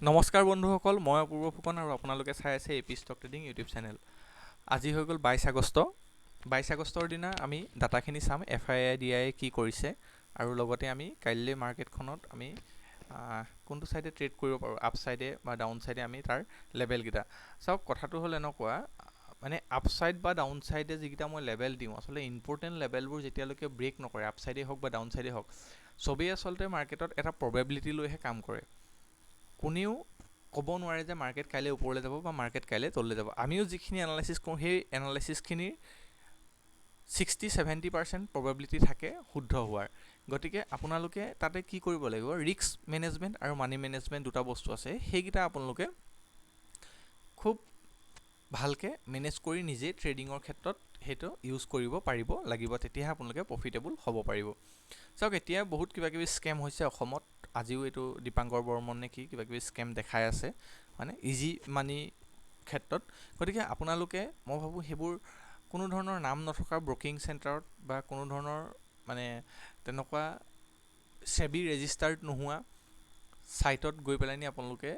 নমস্কাৰ বন্ধুসকল, মই অপূৰ্ব ফুকন আৰু আপোনালোকে চাই আছে AP stock trading YouTube channel. আজি হৈ গ'ল 22 আগষ্ট। 22 আগষ্টৰ দিনা আমি ডাটাখিনি চাম, FII কি কৰিছে আৰু লগতে আমি কাইলৈ মাৰ্কেটখনত আমি কোনটো ছাইডে ট্ৰেড কৰিব পাৰোঁ, আপ ছাইডে বা ডাউন ছাইডে আমি তাৰ লেভেলকেইটা চাওক। কথাটো হ'ল এনেকুৱা, মানে আপ ছাইড বা ডাউন ছাইডে যিকেইটা মই লেভেল দিওঁ, আচলতে ইম্পৰ্টেণ্ট লেভেলবোৰ যেতিয়ালৈকে ব্ৰেক নকৰে, আপ ছাইডে হওক বা ডাউন ছাইডে হওক, চবেই আচলতে মাৰ্কেটত এটা প্ৰবেবিলিটি লৈহে কাম কৰে। কোনেও ক'ব নোৱাৰে যে মাৰ্কেট কাইলৈ ওপৰলৈ যাব বা মাৰ্কেট কাইলৈ তললৈ যাব। আমিও যিখিনি এনালাইচিছ কৰোঁ, সেই এনালাইচিছখিনিৰ 60-70% প্ৰবেবিলিটি থাকে শুদ্ধ হোৱাৰ। গতিকে আপোনালোকে তাতে কি কৰিব লাগিব, ৰিস্ক মেনেজমেণ্ট আৰু মানি মেনেজমেণ্ট দুটা বস্তু আছে, সেইকেইটা আপোনালোকে খুব ভালকৈ মেনেজ কৰি নিজে ট্ৰেডিঙৰ ক্ষেত্ৰত সেইটো ইউজ কৰিব পাৰিব লাগিব, তেতিয়াহে আপোনালোকে প্ৰফিটেবল হ'ব পাৰিব। চাওক, এতিয়া বহুত কিবাকিবি স্কেম হৈছে অসমত। আজিও এইটো দীপাংকৰ বৰ্মন নে কি কিবাকিবি স্কেম দেখাই আছে, মানে ইজি মানি ক্ষেত্ৰত। গতিকে আপোনালোকে, মই ভাবোঁ সেইবোৰ কোনো ধৰণৰ নাম নথকা ব্ৰকিং চেণ্টাৰত বা কোনো ধৰণৰ মানে তেনেকুৱা চেবি ৰেজিষ্টাৰ্ড নোহোৱা ছাইটত গৈ পেলাই আপোনালোকে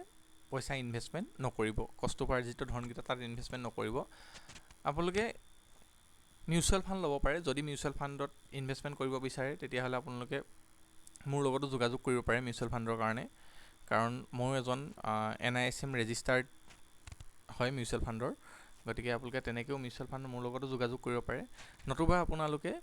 পইচা ইনভেষ্টমেণ্ট নকৰিব। কষ্টোপাৰ্জিত ধনকেইটা তাত ইনভেষ্টমেণ্ট নকৰিব। আপোনালোকে মিউচুৱেল ফাণ্ড ল'ব পাৰে। যদি মিউচুৱেল ফাণ্ডত ইনভেষ্টমেণ্ট কৰিব বিচাৰে, তেতিয়াহ'লে আপোনালোকে মোৰ লগতো যোগাযোগ কৰিব পাৰে মিউচুৱেল ফাণ্ডৰ কাৰণে, কাৰণ ময়ো এজন NISM ৰেজিষ্টাৰ্ড হয় মিউচুৱেল ফাণ্ডৰ। গতিকে আপোনালোকে তেনেকৈও মিউচুৱেল ফাণ্ড মোৰ লগতো যোগাযোগ কৰিব পাৰে। নতুবা আপোনালোকে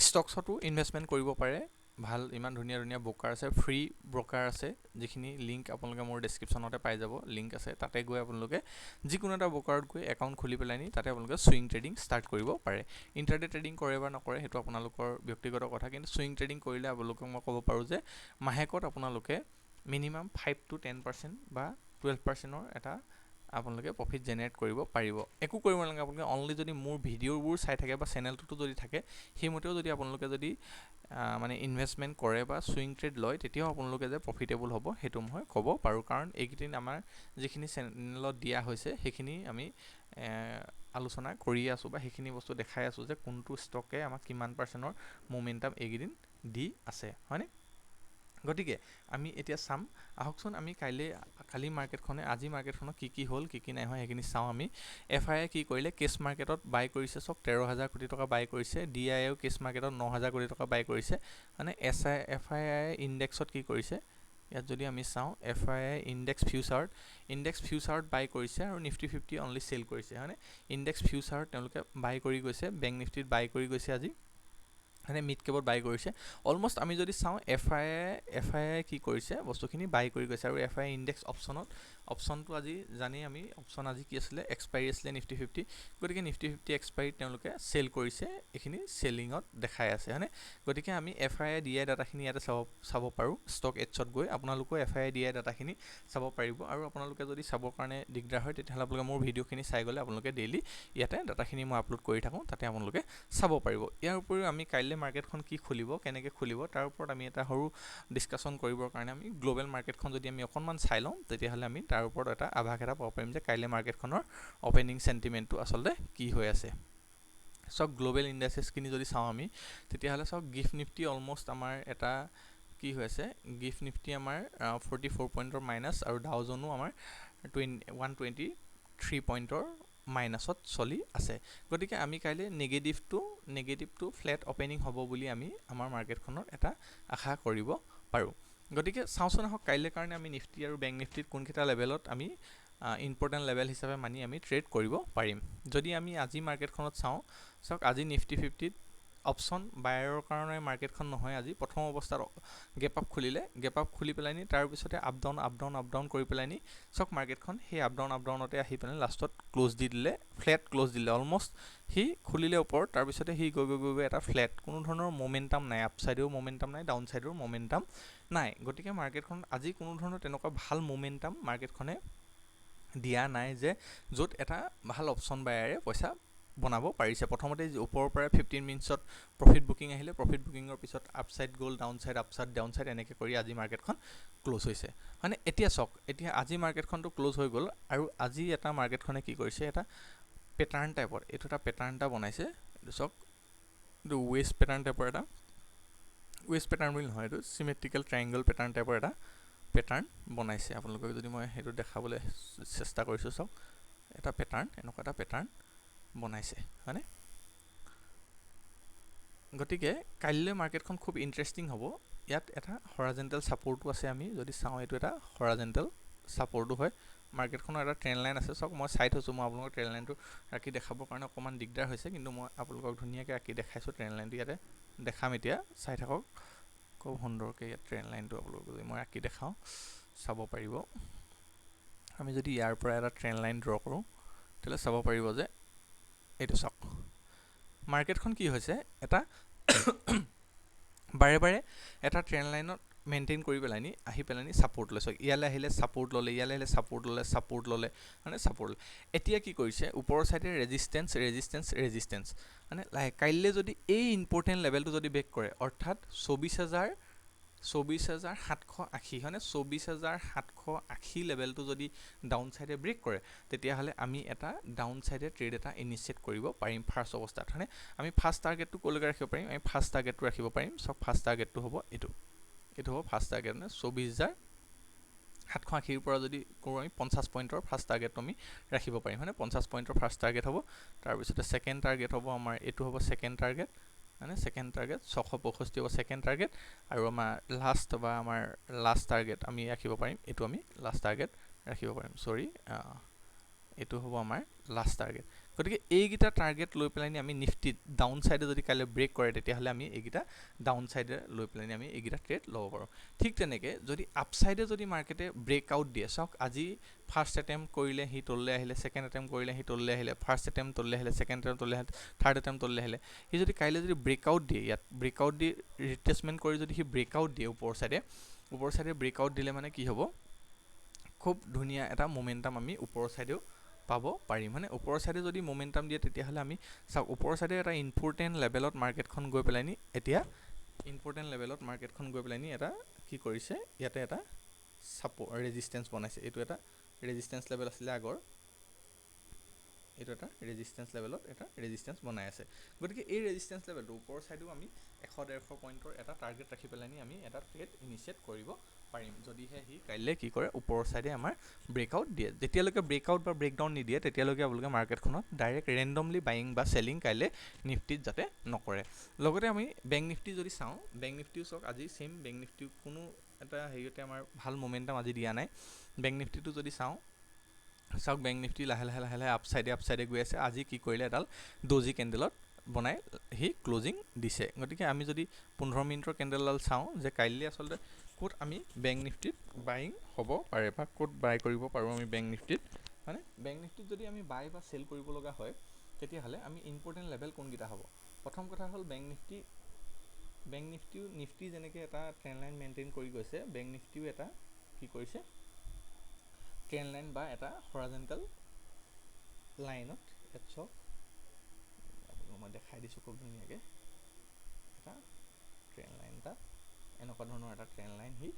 ষ্টকছতো ইনভেষ্টমেণ্ট কৰিব পাৰে। ভাল ইমান ধুনীয়া ধুনীয়া ব্ৰকাৰ আছে, ফ্ৰী ব্ৰকাৰ আছে, যিখিনি লিংক আপোনালোকে মোৰ ডেছক্ৰিপশ্যনতে পাই যাব, লিংক আছে। তাতে গৈ আপোনালোকে যিকোনো এটা ব্ৰকাৰত গৈ একাউণ্ট খুলি পেলাই তাতে আপোনালোকে ছুইং ট্ৰেডিং ষ্টাৰ্ট কৰিব পাৰে। ইণ্টাৰডে ট্ৰেডিং কৰে বা নকৰে সেইটো আপোনালোকৰ ব্যক্তিগত কথা, কিন্তু ছুইং ট্ৰেডিং কৰিলে আপোনালোকক মই ক'ব পাৰোঁ যে মাহেকত আপোনালোকে মিনিমাম 5-10% বা 12%ৰ এটা আপোনালোকে প্ৰফিট জেনেৰেট কৰিব পাৰিব। একো কৰিব নালাগে, আপোনালোকে অনলি যদি মোৰ ভিডিঅ'বোৰ চাই থাকে বা চেনেলটোতো যদি থাকে, সেইমতেও যদি আপোনালোকে যদি মানে ইনভেষ্টমেণ্ট কৰে বা ছুইং ট্ৰেড লয়, তেতিয়াও আপোনালোকে যে প্ৰফিটেবল হ'ব সেইটো মই ক'ব পাৰোঁ। কাৰণ এইকেইদিন আমাৰ যিখিনি চেনেলত দিয়া হৈছে সেইখিনি আমি আলোচনা কৰিয়ে আছোঁ বা সেইখিনি বস্তু দেখাই আছোঁ যে কোনটো ষ্টকে আমাক কিমান পাৰ্চেণ্টৰ মোমেণ্টাম এইকেইদিন দি আছে, হয়নে? গতিকে আমি এতিয়া চাম, আহকচোন আমি কালি মাৰ্কেটখনে আজি মাৰ্কেটখনত কি হ'ল কি নাই হোৱা সেইখিনি চাওঁ আমি। FII কি কৰিলে, কেছ মাৰ্কেটত বাই কৰিছে, চাওক 13,000 কোটি টকা বাই কৰিছে। DIও কেছ মাৰ্কেটত 9,000 কোটি টকা বাই কৰিছে। মানে FII ইণ্ডেক্সত কি কৰিছে, ইয়াত যদি আমি চাওঁ, FII ইণ্ডেক্স ফিউচাৰত বাই কৰিছে আৰু নিফটি 50 অনলি চেল কৰিছে, হয়নে? ইণ্ডেক্স ফিউচাৰত তেওঁলোকে বাই কৰি গৈছে, বেংক নিফটিত বাই কৰি গৈছে আজি, মানে মিড কেপত বাই কৰিছে। অলমষ্ট আমি যদি চাওঁ FII কি কৰিছে, বস্তুখিনি বাই কৰি গৈছে। আৰু FII ইণ্ডেক্স অপশ্যনটো আজি জানেই আমি, অপশ্যন আজি কি আছিলে, এক্সপাইৰী আছিলে নিফটি 50। গতিকে নিফটি 50 এক্সপাইৰীত তেওঁলোকে চেল কৰিছে, এইখিনি চেলিঙত দেখাই আছে, হয়নে? গতিকে আমি FII DI ডাটাখিনি ইয়াতে চাব পাৰোঁ। ষ্টক এডছত গৈ আপোনালোকেও FII DI ডাটাখিনি চাব পাৰিব। আৰু আপোনালোকে যদি চাবৰ কাৰণে দিগদাৰ হয়, তেতিয়াহ'লে আপোনালোকে মোৰ ভিডিঅ'খিনি চাই গ'লে আপোনালোকে ডেইলি ইয়াতে ডাটাখিনি মই আপলোড কৰি থাকোঁ, তাতে আপোনালোকে চাব পাৰিব। ইয়াৰ উপৰিও আমি কাইলৈ মাৰ্কেটখন কি খুলিব, কেনেকৈ খুলিব, তাৰ ওপৰত আমি এটা সৰু ডিছকাশ্যন কৰিবৰ কাৰণে আমি গ্ল'বেল মাৰ্কেটখন যদি আমি অকণমান চাই লওঁ, তেতিয়াহ'লে আমি তাৰ ওপৰত এটা আভাস এটা পাব পাৰিম যে কাইলৈ মাৰ্কেটখনৰ অপেনিং চেণ্টিমেণ্টটো আচলতে কি হৈ আছে। চাওক, গ্ল'বেল ইণ্ডাষ্ট্ৰিজখিনি যদি চাওঁ আমি, তেতিয়াহ'লে চাওক গিফ্ট নিফটি অলমষ্ট আমাৰ এটা কি হৈ আছে, গিফ্ট নিফটি আমাৰ 44 পইণ্টৰ মাইনাছ আৰু ডাউজনো আমাৰ 123 পইণ্টৰ মাইনাছত চলি আছে। গতিকে আমি কাইলৈ নেগেটিভটো ফ্লেট অপেনিং হ'ব বুলি আমি আমাৰ মাৰ্কেটখনত এটা আশা কৰিব পাৰোঁ। গতিকে চাওঁচোন আহক, কাইলৈ কাৰণে আমি নিফটি আৰু বেংক নিফটিত কোনকেইটা লেভেলত আমি ইম্পৰ্টেণ্ট লেভেল হিচাপে মানি আমি ট্ৰেড কৰিব পাৰিম। যদি আমি আজি মাৰ্কেটখনত চাওক আজি নিফটি 50ত অপশ্যন বায়াৰৰ কাৰণে মাৰ্কেটখন নহয়। আজি প্ৰথম অৱস্থাত গেপ আপ খুলি পেলাই তাৰপিছতে আপ ডাউন কৰি পেলাই চাওক মাৰ্কেটখন সেই আপ ডাউনতে আহি পেলাই লাষ্টত ফ্লেট ক্ল'জ দিলে। অলমষ্ট সি খুলিলে ওপৰত, তাৰপিছতে সি গৈ এটা ফ্লেট, কোনো ধৰণৰ মোমেণ্টাম নাই, আপ ছাইডেও মোমেণ্টাম নাই, ডাউন ছাইডেও মোমেণ্টাম নাই। গতিকে মাৰ্কেটখন আজি কোনো ধৰণৰ তেনেকুৱা ভাল মোমেণ্টাম মাৰ্কেটখনে দিয়া নাই যে য'ত এটা ভাল অপশ্যন বায়াৰে পইচা বনাব পাৰিছে। প্ৰথমতে ওপৰৰ পৰা 15 মিনিটছত প্ৰফিট বুকিং আহিলে, প্ৰফিট বুকিঙৰ পিছত আপছাইড গ'ল, ডাউন ছাইড আপছাইড ডাউন ছাইড এনেকৈ কৰি আজি মাৰ্কেটখন ক্ল'জ হৈছে। মানে এতিয়া চাওক, এতিয়া আজি মাৰ্কেটখনটো ক্ল'জ হৈ গ'ল আৰু আজি এটা মাৰ্কেটখনে কি কৰিছে, এটা পেটাৰ্ণ টাইপৰ, এইটো এটা পেটাৰ্ণ এটা বনাইছে। এইটো চাওক, এইটো ৱেষ্ট পেটাৰ্ণ টাইপৰ এটা, ৱেষ্ট পেটাৰ্ণ বুলি নহয়, এইটো চিমেট্ৰিকেল ট্ৰাইংগল পেটাৰ্ণ টাইপৰ এটা পেটাৰ্ণ বনাইছে আপোনালোকক যদি মই সেইটো দেখাবলৈ চেষ্টা কৰিছোঁ চাওক এটা পেটাৰ্ণ এনেকুৱা এটা পেটাৰ্ণ বনাইছে হয়নে গতিকে কাইলৈ মাৰ্কেটখন খুব ইণ্টাৰেষ্টিং হ'ব ইয়াত এটা হৰাজেণ্টেল ছাপৰ্টো আছে আমি যদি চাওঁ এইটো এটা হৰাজেণ্টেল ছাপৰ্টো হয় মাৰ্কেটখনৰ এটা ট্ৰেণ্ড লাইন আছে চাওক মই চাই থৈছোঁ মই আপোনালোকক ট্ৰেণ্ড লাইনটো আঁকি দেখাবৰ কাৰণে অকণমান দিগদাৰ হৈছে কিন্তু মই আপোনালোকক ধুনীয়াকৈ আঁকি দেখাইছোঁ ট্ৰেণ্ড লাইনটো ইয়াতে দেখাম এতিয়া চাই থাকক খুব সুন্দৰকৈ ইয়াত ট্ৰেণ্ড লাইনটো আপোনালোকক যদি মই আঁকি দেখাওঁ চাব পাৰিব আমি যদি ইয়াৰ পৰা এটা ট্ৰেণ্ড লাইন ড্ৰ কৰোঁ তেতিয়াহ'লে চাব পাৰিব যে এইটো চাওক মাৰ্কেটখন কি হৈছে এটা বাৰে বাৰে এটা ট্ৰেণ্ড লাইনত মেইনটেইন কৰি পেলাইনি আহি পেলাইনি ছাপৰ্ট লৈছে ইয়ালৈ আহিলে ছাপৰ্ট ল'লে ইয়ালৈ আহিলে ছাপৰ্ট ল'লে মানে ছাপৰ্ট ল'লে এতিয়া কি কৰিছে ওপৰৰ ছাইডে ৰেজিষ্টেঞ্চ মানে কাইলৈ যদি এই ইম্পৰ্টেণ্ট লেভেলটো যদি ব্ৰেক কৰে অৰ্থাৎ 24,780 হয়নে 24,780 লেভেলটো যদি ডাউন ছাইডে ব্ৰেক কৰে তেতিয়াহ'লে আমি এটা ডাউন ছাইডে ট্ৰেড এটা ইনিচিয়েট কৰিব পাৰিম ফাৰ্ষ্ট অৱস্থাত হয়নে আমি ফাৰ্ষ্ট টাৰ্গেটটো ক'লৈকে ৰাখিব পাৰিম আমি ফাৰ্ষ্ট টাৰ্গেটটো ৰাখিব পাৰিম চাওক ফাৰ্ষ্ট টাৰ্গেটটো হ'ব এইটো হ'ব ফাৰ্ষ্ট টাৰ্গেট মানে 24,780ৰ পৰা যদি কৰোঁ আমি 50 পইণ্টৰ ফাৰ্ষ্ট টাৰ্গেটটো আমি ৰাখিব পাৰিম হয়নে 50 পইণ্টৰ ফাৰ্ষ্ট টাৰ্গেট হ'ব তাৰপিছতে ছেকেণ্ড টাৰ্গেট হ'ব আমাৰ এইটো হ'ব ছেকেণ্ড টাৰ্গেট মানে ছেকেণ্ড টাৰ্গেট 665 হ'ব ছেকেণ্ড টাৰ্গেট আৰু আমাৰ লাষ্ট টাৰ্গেট আমি ৰাখিব পাৰিম এইটো আমি লাষ্ট টাৰ্গেট ৰাখিব পাৰিম এইটো হ'ব আমাৰ লাষ্ট টাৰ্গেট গতিকে এইকেইটা টাৰ্গেট লৈ পেলাই আমি নিফটিত ডাউন ছাইডে যদি কাইলৈ ব্ৰেক কৰে তেতিয়াহ'লে আমি এইকেইটা ডাউন ছাইডে লৈ পেলাই আমি এইকেইটা ট্ৰেড ল'ব পাৰোঁ ঠিক তেনেকৈ যদি আপ ছাইডে যদি মাৰ্কেটে ব্ৰেকআউট দিয়ে চাওক আজি ফাৰ্ষ্ট এটেম্প কৰিলে সি তললৈ আহিলে ছেকেণ্ড এটেম্প কৰিলে সি তললৈ আহিলে ফাৰ্ষ্ট এটেম্প তললৈ আহিলে ছেকেণ্ড এটেম্প তললৈ আহিলে থাৰ্ড এটেম্প তললৈ আহিলে সি যদি কাইলৈ যদি ব্ৰেকআউট দিয়ে ইয়াত ব্ৰেকআউট দি ৰিট্ৰেচমেণ্ট কৰি যদি সি ব্ৰেকআউট দিয়ে ওপৰ ছাইডে ব্ৰেকআউট দিলে মানে কি হ'ব খুব ধুনীয়া এটা মোমেণ্টাম আমি ওপৰৰ ছাইডেও পাব পাৰিম মানে ওপৰৰ ছাইডে যদি মোমেণ্টাম দিয়ে তেতিয়াহ'লে আমি চাওক ওপৰৰ ছাইডে এটা ইম্পৰ্টেণ্ট লেভেলত মাৰ্কেটখন গৈ পেলাইনি এতিয়া এটা কি কৰিছে ইয়াতে এটা ৰেজিষ্টেঞ্চ বনাইছে এইটো এটা ৰেজিষ্টেঞ্চ লেভেল আছিলে আগৰ এইটো এটা ৰেজিষ্টেঞ্চ লেভেলত এটা ৰেজিষ্টেঞ্চ বনাই আছে গতিকে এই ৰেজিষ্টেঞ্চ লেভেলটো ওপৰৰ ছাইডেও আমি 100-150 পইণ্টৰ এটা টাৰ্গেট ৰাখি পেলাইনি আমি এটা ট্ৰেড ইনিচিয়েট কৰিব পাৰিম যদিহে সি কাইলৈ কি কৰে ওপৰৰ ছাইডে আমাৰ ব্ৰেকআউট দিয়ে যেতিয়ালৈকে ব্ৰেকআউট বা ব্ৰেকডাউন নিদিয়ে তেতিয়ালৈকে আপোনালোকে মাৰ্কেটখনত ডাইৰেক্ট ৰেণ্ডমলি বাইং বা চেলিং কাইলৈ নিফটিত যাতে নকৰে লগতে আমি বেংক নিফটি যদি চাওঁ বেংক নিফটিও চাওক আজি চেম বেংক নিফটিও কোনো এটা হেৰিয়তে আমাৰ ভাল মোমেণ্টাম আজি দিয়া নাই বেংক নিফটিটো যদি চাওক বেংক নিফটি লাহে লাহে আপ ছাইডে গৈ আছে আজি কি কৰিলে এডাল ডজি কেণ্ডেলত বনাই সি ক্লজিং দিছে গতিকে আমি যদি 15 মিনিটৰ কেণ্ডেলডাল চাওঁ যে কাইলৈ আচলতে ক'ত আমি বেংক নিফটিত বাইং হ'ব পাৰে বা ক'ত বাই কৰিব পাৰোঁ আমি বেংক নিফটিত মানে বেংক নিফটিত যদি আমি বাই বা চেল কৰিব লগা হয় তেতিয়াহ'লে আমি ইম্পৰ্টেণ্ট লেভেল কোনকেইটা হ'ব প্ৰথম কথা হ'ল নিফটি যেনেকৈ এটা ট্ৰেণ্ড লাইন মেইনটেইন কৰি গৈছে বেংক নিফটিও এটা কি কৰিছে ট্ৰেণ্ড লাইন বা এটা হৰাজেণ্টেল লাইনত মই দেখাই দিছোঁ খুব ধুনীয়াকৈ এটা ট্ৰেণ্ড লাইন এটা এনেকুৱা ধৰণৰ এটা ট্ৰেণ্ড লাইন সি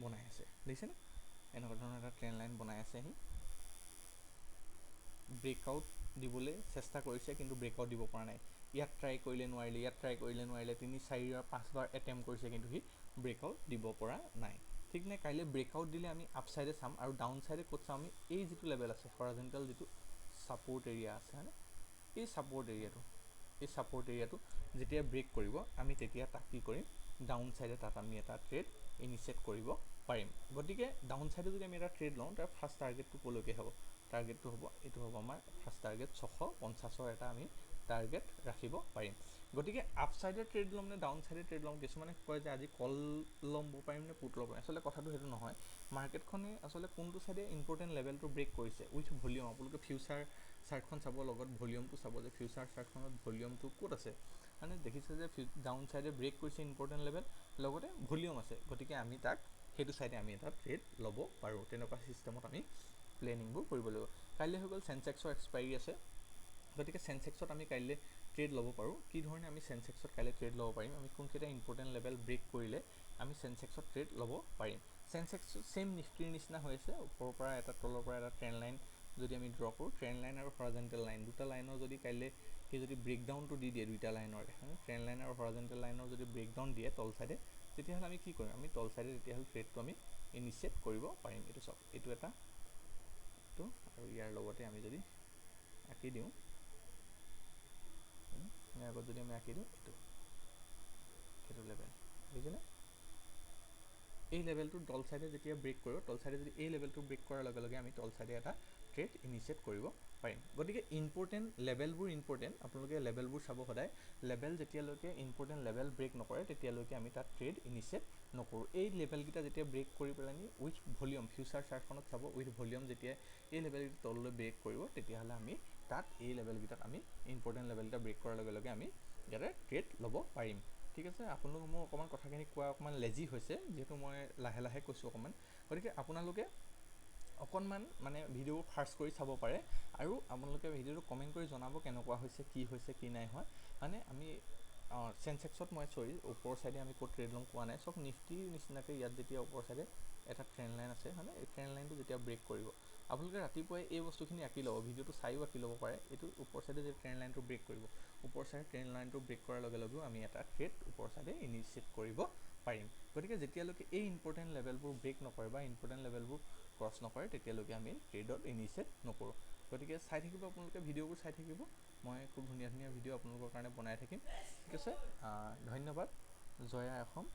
বনাই আছে দেখিছেনে এনেকুৱা ধৰণৰ এটা ট্ৰেণ্ড লাইন বনাই আছে সি ব্ৰেকআউট দিবলৈ চেষ্টা কৰিছে কিন্তু ব্ৰেকআউট দিব পৰা নাই ইয়াত ট্ৰাই কৰিলে নোৱাৰিলে 3-4-5 বাৰ এটেম্প কৰিছে কিন্তু সি ব্ৰেকআউট দিব পৰা নাই ঠিক নাই কাইলৈ ব্ৰেকআউট দিলে আমি আপ ছাইডে চাম আৰু ডাউন ছাইডে ক'ত চাম আমি এই যিটো লেভেল আছে হৰাজেণ্টেল যিটো ছাপৰ্ট এৰিয়া আছে হয়নে এই ছাপৰ্ট এৰিয়াটো যেতিয়া ব্ৰেক কৰিব আমি তেতিয়া তাক কি কৰিম ডাউন ছাইডে তাত আমি এটা ট্ৰেড ইনিচিয়েট কৰিব পাৰিম গতিকে ডাউন ছাইডে যদি আমি এটা ট্ৰেড লওঁ তাৰ ফাৰ্ষ্ট টাৰ্গেটটো ক'লৈকে হ'ব টাৰ্গেটটো হ'ব এইটো হ'ব আমাৰ ফাৰ্ষ্ট টাৰ্গেট 650ৰ এটা আমি টাৰ্গেট ৰাখিব পাৰিম গতিকে আপ ছাইডে ট্ৰেড ল'ম নে ডাউন ছাইডে ট্ৰেড ল'ম কিছুমানে কয় যে আজি কল ল'ব পাৰিম নে পুট ল'ব পাৰিম আচলতে কথাটো সেইটো নহয় মাৰ্কেটখনে আচলতে কোনটো ছাইডে ইম্পৰ্টেণ্ট লেভেলটো ব্ৰেক কৰিছে উইথ ভলিউম আপোনালোকে ফিউচাৰ চাৰ্টখন চাব লগত ভলিউমটো চাব যে ফিউচাৰ চাৰ্টখনত ভলিউমটো ক'ত আছে মানে দেখিছে যে ডাউন ছাইডে ব্ৰেক কৰিছে ইম্পৰ্টেণ্ট লেভেল লগতে ভলিউম আছে গতিকে আমি তাক সেইটো ছাইডে আমি এটা ট্ৰেড ল'ব পাৰোঁ তেনেকুৱা ছিষ্টেমত আমি প্লেনিংবোৰ কৰিব লাগিব কাইলৈ হৈ গ'ল চেনচেক্সৰ এক্সপাইৰী আছে গতিকে চেনচেক্সত আমি কাইলৈ ট্ৰেড ল'ব পাৰোঁ কি ধৰণে আমি চেনচেক্সত কাইলৈ ট্ৰেড ল'ব পাৰিম আমি কোনকেইটা ইম্পৰ্টেণ্ট লেভেল ব্ৰেক কৰিলে আমি চেনচেক্সত ট্ৰেড ল'ব পাৰিম চেনচেক্স চেম নিফটিৰ নিচিনা হৈ আছে ওপৰৰ পৰা এটা তলৰ পৰা এটা ট্ৰেণ্ড লাইন যদি আমি ড্ৰ কৰোঁ ট্ৰেণ্ড লাইন আৰু হৰাজেণ্টেল লাইন দুটা লাইনৰ যদি কাইলৈ সি যদি ব্ৰেকডাউনটো দি দিয়ে দুইটা লাইনৰে ট্ৰেণ্ড লাইন আৰু হৰাজেণ্টেল লাইনৰ যদি ব্ৰেকডাউন দিয়ে তল ছাইডে তেতিয়াহ'লে আমি কি কৰিম আমি তল ছাইডে তেতিয়াহ'লে ট্ৰেডটো আমি ইনিচিয়েট কৰিব পাৰিম। এইটো চাওক, এইটো এটা এইটো আৰু ইয়াৰ লগতে আমি যদি আঁকি দিওঁ, ইয়াৰ আগত যদি আমি আঁকি দিওঁ এইটো লেভেল, বুজিছেনে? এই লেভেলটো তল চাইডে যেতিয়া ব্ৰেক কৰিব, তল চাইডে যদি এই লেভেলটো ব্ৰেক কৰাৰ লগে লগে আমি তল চাইডে এটা ট্ৰেড ইনিচিয়েট কৰিব পাৰিম। গতিকে ইম্পৰ্টেণ্ট লেভেলবোৰ ইম্পৰ্টেণ্ট, আপোনালোকে লেভেলবোৰ চাব সদায়। লেভেল যেতিয়ালৈকে ইম্পৰ্টেণ্ট লেভেল ব্ৰেক নকৰে তেতিয়ালৈকে আমি তাত ট্ৰেড ইনিচিয়েট নকৰোঁ। এই লেভেলকেইটা যেতিয়া ব্ৰেক কৰি পেলাই উইথ ভলিউম, ফিউচাৰ চাৰ্টখনত চাব, উইথ ভলিউম যেতিয়া এই লেভেলকেইটা তললৈ ব্ৰেক কৰিব তেতিয়াহ'লে আমি তাত এই লেভেলকেইটাত আমি ইম্পৰ্টেণ্ট লেভেলকেইটা ব্ৰেক কৰাৰ লগে লগে আমি ইয়াতে ট্ৰেড ল'ব পাৰিম। ঠিক আছে, আপোনালোক মোৰ অকণমান কথাখিনি কোৱা অকণমান লেজি হৈছে, যিহেতু মই লাহে লাহে কৈছোঁ অকণমান। গতিকে আপোনালোকে অকণমান মানে ভিডিঅ'বোৰ ফাৰ্ষ্ট কৰি চাব পাৰে আৰু আপোনালোকে ভিডিঅ'টো কমেণ্ট কৰি জনাব কেনেকুৱা হৈছে, কি নাই হোৱা। মানে আমি চেনচেক্সত মই ওপৰ চাইডে আমি ক'ত ট্ৰেড ল'ম কোৱা নাই। চব নিফটিৰ নিচিনাকৈ ইয়াত যেতিয়া ওপৰ চাইডে এটা ট্ৰেণ্ড লাইন আছে, মানে এই ট্ৰেণ্ড লাইনটো যেতিয়া ব্ৰেক কৰিব, আপোনালোকে ৰাতিপুৱাই এই বস্তুখিনি আঁকি ল'ব, ভিডিঅ'টো চাইও আঁকি ল'ব পাৰে। এইটো ওপৰ চাইডে যেতিয়া ট্ৰেণ্ড লাইনটো ব্ৰেক কৰিব, ওপৰ চাইডে ট্ৰেণ্ড লাইনটো ব্ৰেক কৰাৰ লগে লগেও আমি এটা ট্ৰেড ওপৰ চাইডে ইনিচিয়েট কৰিব পাৰিম। গতিকে যেতিয়ালৈকে এই ইম্পৰ্টেণ্ট লেভেলবোৰ ব্ৰেক নকৰে বা ইম্পৰ্টেণ্ট লেভেলবোৰ ক্ৰছ নকৰে তেতিয়ালৈকে আমি ট্ৰেডত ইনিচিয়েট নকৰোঁ। গতিকে চাই থাকিব, আপোনালোকে ভিডিঅ'বোৰ চাই থাকিব। মই খুব ধুনীয়া ধুনীয়া ভিডিঅ' আপোনালোকৰ কাৰণে বনাই থাকিম। ঠিক আছে, ধন্যবাদ। জয় আই অসম।